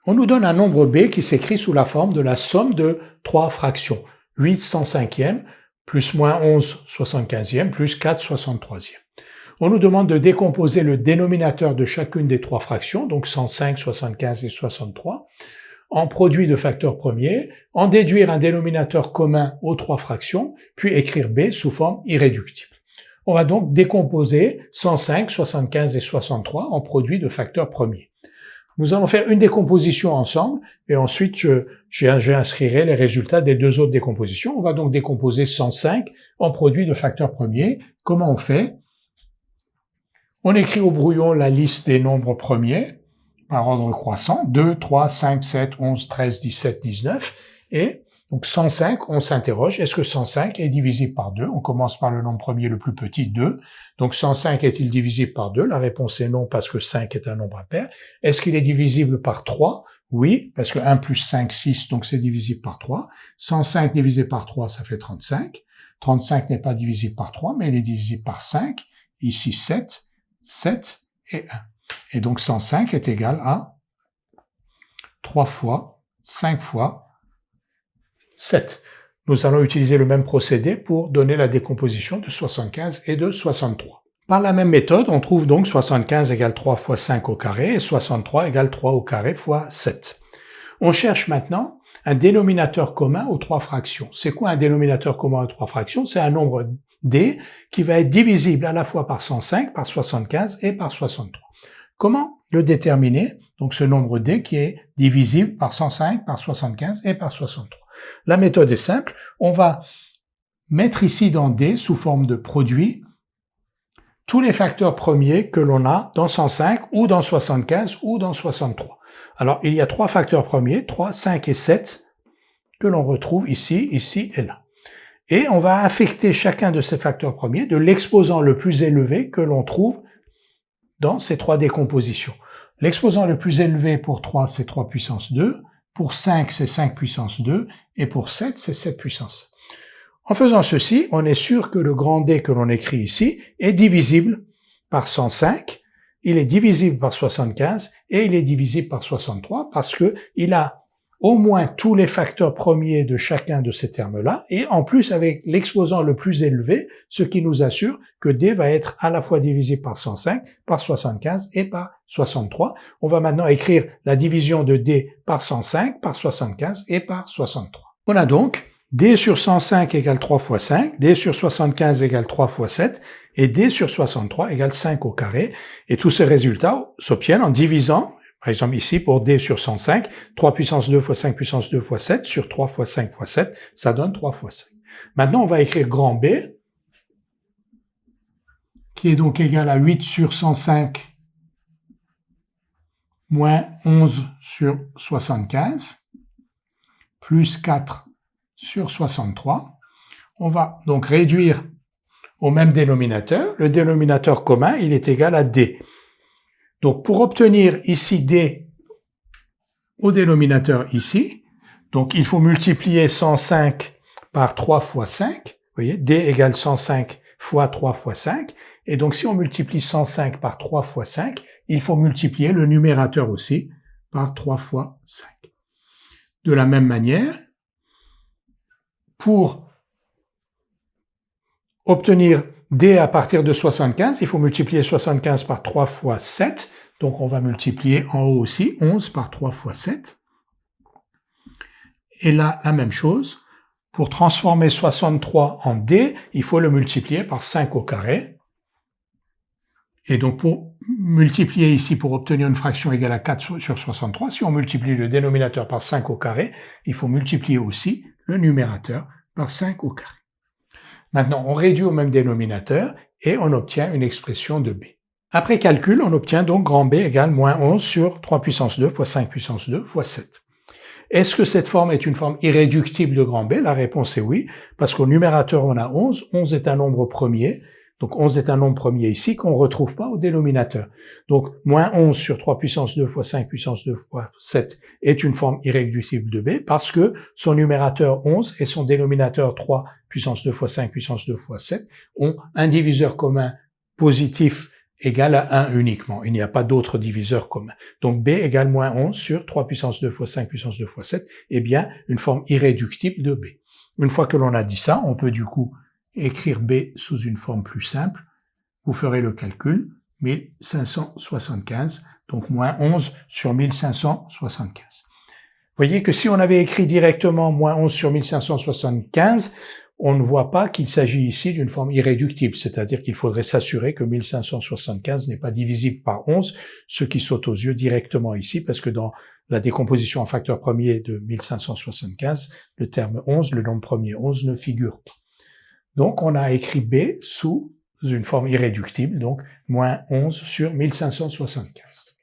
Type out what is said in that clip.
On nous donne un nombre b qui s'écrit sous la forme de la somme de trois fractions. 8 105e, plus moins 11 75e, plus 4 63e. On nous demande de décomposer le dénominateur de chacune des trois fractions, donc 105, 75 et 63, en produit de facteurs premiers, en déduire un dénominateur commun aux trois fractions, puis écrire b sous forme irréductible. On va donc décomposer 105, 75 et 63 en produits de facteurs premiers. Nous allons faire une décomposition ensemble et ensuite j'inscrirai les résultats des deux autres décompositions. On va donc décomposer 105 en produits de facteurs premiers. Comment on fait? On écrit au brouillon la liste des nombres premiers par ordre croissant, 2, 3, 5, 7, 11, 13, 17, 19, et donc 105, on s'interroge, est-ce que 105 est divisible par 2? On commence par le nombre premier le plus petit, 2. Donc 105 est-il divisible par 2? La réponse est non, parce que 5 est un nombre impair. Est-ce qu'il est divisible par 3? Oui, parce que 1 plus 5, 6, donc c'est divisible par 3. 105 divisé par 3, ça fait 35. 35 n'est pas divisible par 3, mais il est divisible par 5. Ici 7, 7 et 1. Et donc 105 est égal à 3 fois 5 fois 7. Nous allons utiliser le même procédé pour donner la décomposition de 75 et de 63. Par la même méthode, on trouve donc 75 égale 3 fois 5 au carré et 63 égale 3 au carré fois 7. On cherche maintenant un dénominateur commun aux trois fractions. C'est quoi un dénominateur commun aux trois fractions? C'est un nombre d qui va être divisible à la fois par 105, par 75 et par 63. Comment le déterminer? Donc ce nombre d qui est divisible par 105, par 75 et par 63. La méthode est simple, on va mettre ici dans D sous forme de produit tous les facteurs premiers que l'on a dans 105 ou dans 75 ou dans 63. Alors il y a trois facteurs premiers, 3, 5 et 7, que l'on retrouve ici, ici et là. Et on va affecter chacun de ces facteurs premiers de l'exposant le plus élevé que l'on trouve dans ces trois décompositions. L'exposant le plus élevé pour 3, c'est 3 puissance 2, pour 5, c'est 5 puissance 2, et pour 7, c'est 7 puissance 1. En faisant ceci, on est sûr que le grand D que l'on écrit ici est divisible par 105, il est divisible par 75, et il est divisible par 63, parce que il a au moins tous les facteurs premiers de chacun de ces termes-là, et en plus avec l'exposant le plus élevé, ce qui nous assure que D va être à la fois divisible par 105, par 75 et par 63. On va maintenant écrire la division de D par 105, par 75 et par 63. On a donc D sur 105 égale 3 fois 5, D sur 75 égale 3 fois 7, et D sur 63 égale 5 au carré, et tous ces résultats s'obtiennent en divisant. Par exemple, ici, pour D sur 105, 3 puissance 2 fois 5 puissance 2 fois 7 sur 3 fois 5 fois 7, ça donne 3 fois 5. Maintenant, on va écrire grand B, qui est donc égal à 8 sur 105 moins 11 sur 75, plus 4 sur 63. On va donc réduire au même dénominateur. Le dénominateur commun, il est égal à D. Donc, pour obtenir ici D au dénominateur ici, donc il faut multiplier 105 par 3 fois 5. Vous voyez, D égale 105 fois 3 fois 5. Et donc, si on multiplie 105 par 3 fois 5, il faut multiplier le numérateur aussi par 3 fois 5. De la même manière, pour obtenir D à partir de 75, il faut multiplier 75 par 3 fois 7. Donc on va multiplier en haut aussi 11 par 3 fois 7. Et là, la même chose. Pour transformer 63 en D, il faut le multiplier par 5 au carré. Et donc pour multiplier ici, pour obtenir une fraction égale à 4 sur 63, si on multiplie le dénominateur par 5 au carré, il faut multiplier aussi le numérateur par 5 au carré. Maintenant, on réduit au même dénominateur et on obtient une expression de B. Après calcul, on obtient donc grand B égale moins 11 sur 3 puissance 2 fois 5 puissance 2 fois 7. Est-ce que cette forme est une forme irréductible de grand B? La réponse est oui, parce qu'au numérateur, on a 11. 11 est un nombre premier. Donc 11 est un nombre premier ici qu'on ne retrouve pas au dénominateur. Donc moins 11 sur 3 puissance 2 fois 5 puissance 2 fois 7 est une forme irréductible de B parce que son numérateur 11 et son dénominateur 3 puissance 2 fois 5 puissance 2 fois 7 ont un diviseur commun positif égale à 1 uniquement. Il n'y a pas d'autres diviseurs communs. Donc b égale moins 11 sur 3 puissance 2 fois 5 puissance 2 fois 7 est bien une forme irréductible de b. Une fois que l'on a dit ça, on peut du coup écrire b sous une forme plus simple. Vous ferez le calcul, 1575, donc moins 11 sur 1575. Vous voyez que si on avait écrit directement moins 11 sur 1575, on ne voit pas qu'il s'agit ici d'une forme irréductible, c'est-à-dire qu'il faudrait s'assurer que 1575 n'est pas divisible par 11, ce qui saute aux yeux directement ici, parce que dans la décomposition en facteur premier de 1575, le terme 11, le nombre premier 11, ne figure pas. Donc on a écrit b sous une forme irréductible, donc moins 11 sur 1575.